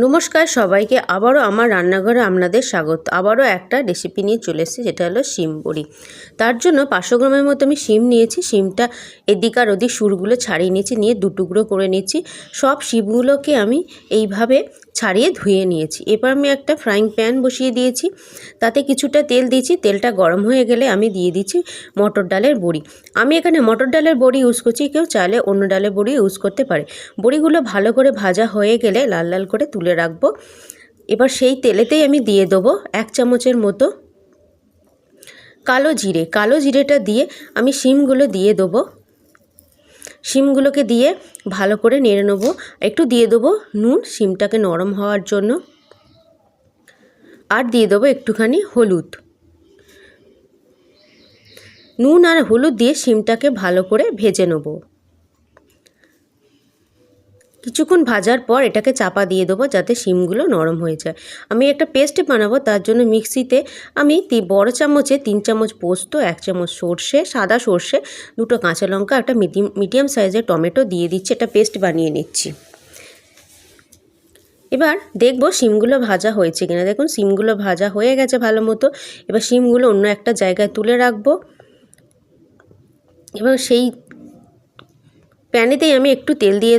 নমস্কার সবাইকে, আবারও আমার রান্নাঘরে আপনাদের স্বাগত। আবারও একটা রেসিপি নিয়ে চলে এসেছি, যেটা হলো শিম বড়ি। তার জন্য 500 গ্রামের মতো আমি শিম নিয়েছি। শিমটা এদিক আর ওদিক সুরগুলো ছাড়িয়ে নিয়েছি, নিয়ে দুটুকরো করে নিয়েছি। সব শিমগুলোকে আমি এইভাবে ছাড়িয়ে ধুয়ে নিয়েছি। এবার আমি একটা ফ্রাইং প্যান বসিয়ে দিয়েছি, তাতে কিছুটা তেল দিয়েছি। তেলটা গরম হয়ে গেলে আমি দিয়ে দিচ্ছি মটর ডালের বড়ি। আমি এখানে মটর ডালের বড়ি ইউজ করছি, কেউ চাইলে অন্য ডালের বড়ি ইউজ করতে পারে। বড়িগুলো ভালো করে ভাজা হয়ে গেলে লাল লাল করে তুলে রাখবো। এবার সেই তেলেতেই আমি দিয়ে দেবো 1 চামচের মতো কালো জিরে। কালো জিরেটা দিয়ে আমি শিমগুলো দিয়ে দেবো। শিমগুলোকে দিয়ে ভালো করে নেড়ে নেবো। একটু দিয়ে দেবো নুন, শিমটাকে নরম হওয়ার জন্য। আর দিয়ে দেবো একটুখানি হলুদ। নুন আর হলুদ দিয়ে শিমটাকে ভালো করে ভেজে নেবো। কিছুক্ষণ ভাজার পর এটাকে চাপা দিয়ে দেবো, যাতে শিমগুলো নরম হয়ে যায়। আমি একটা পেস্ট বানাবো, তার জন্য মিক্সিতে আমি বড় চামচে 3 চামচ পোস্ত, 1 চামচ সর্ষে, সাদা সর্ষে, 2টো কাঁচা লঙ্কা, একটা মিডিয়াম সাইজের টমেটো দিয়ে দিচ্ছি। একটা পেস্ট বানিয়ে নিচ্ছি। এবার দেখব শিমগুলো ভাজা হয়েছে কিনা। দেখুন শিমগুলো ভাজা হয়ে গেছে ভালো মতো। এবার শিমগুলো অন্য একটা জায়গায় তুলে রাখবো। এবার সেই প্যানেতেই আমি একটু তেল দিয়ে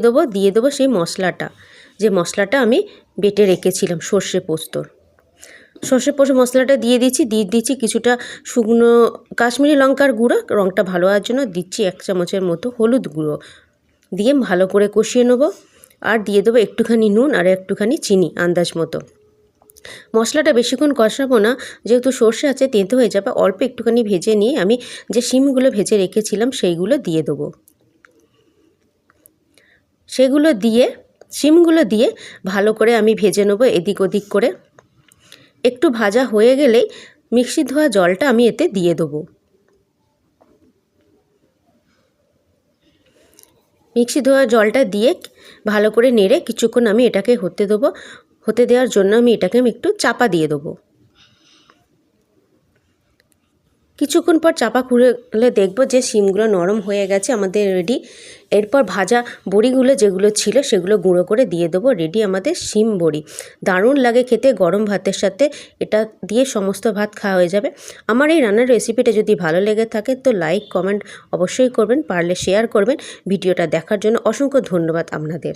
দেবো সেই মশলাটা, যে মশলাটা আমি বেটে রেখেছিলাম সর্ষে পোস্তর। সর্ষে পোস্ত মশলাটা দিয়ে দিচ্ছি কিছুটা শুকনো কাশ্মীরি লঙ্কার গুঁড়ো, রঙটা ভালো হওয়ার জন্য দিচ্ছি 1 চামচের মতো হলুদ গুঁড়ো, দিয়ে ভালো করে কষিয়ে নেবো। আর দিয়ে দেবো একটুখানি নুন আর একটুখানি চিনি আন্দাজ মতো। মশলাটা বেশিক্ষণ কষাবো না, যেহেতু সর্ষে আছে তেঁতো হয়ে যাবে। অল্প একটুখানি ভেজে নিয়ে আমি যে শিমগুলো ভেজে রেখেছিলাম সেইগুলো দিয়ে দেবো। সেগুলো দিয়ে শিমগুলো দিয়ে ভালো করে আমি ভেজে নেবো এদিক ওদিক করে। একটু ভাজা হয়ে গেলেই মিক্সি ধোয়া জলটা আমি এতে দিয়ে দেবো। মিক্সি ধোয়া জলটা দিয়ে ভালো করে নেড়ে কিছুক্ষণ আমি এটাকে হতে দেবো। হতে দেওয়ার জন্য আমি এটাকে একটু চাপা দিয়ে দেবো। কিছুক্ষণ পর চাপা খুলে দেখব যে শিমগুলো নরম হয়ে গেছে, আমাদের রেডি। এরপর ভাজা বড়িগুলো যেগুলো ছিল সেগুলো গুঁড়ো করে দিয়ে দেবো। রেডি আমাদের শিম বড়ি। দারুণ লাগে খেতে, গরম ভাতের সাথে এটা দিয়ে সমস্ত ভাত খাওয়া হয়ে যাবে। আমার এই রান্নার রেসিপিটা যদি ভালো লেগে থাকে তো লাইক কমেন্ট অবশ্যই করবেন, পারলে শেয়ার করবেন। ভিডিওটা দেখার জন্য অসংখ্য ধন্যবাদ আপনাদের।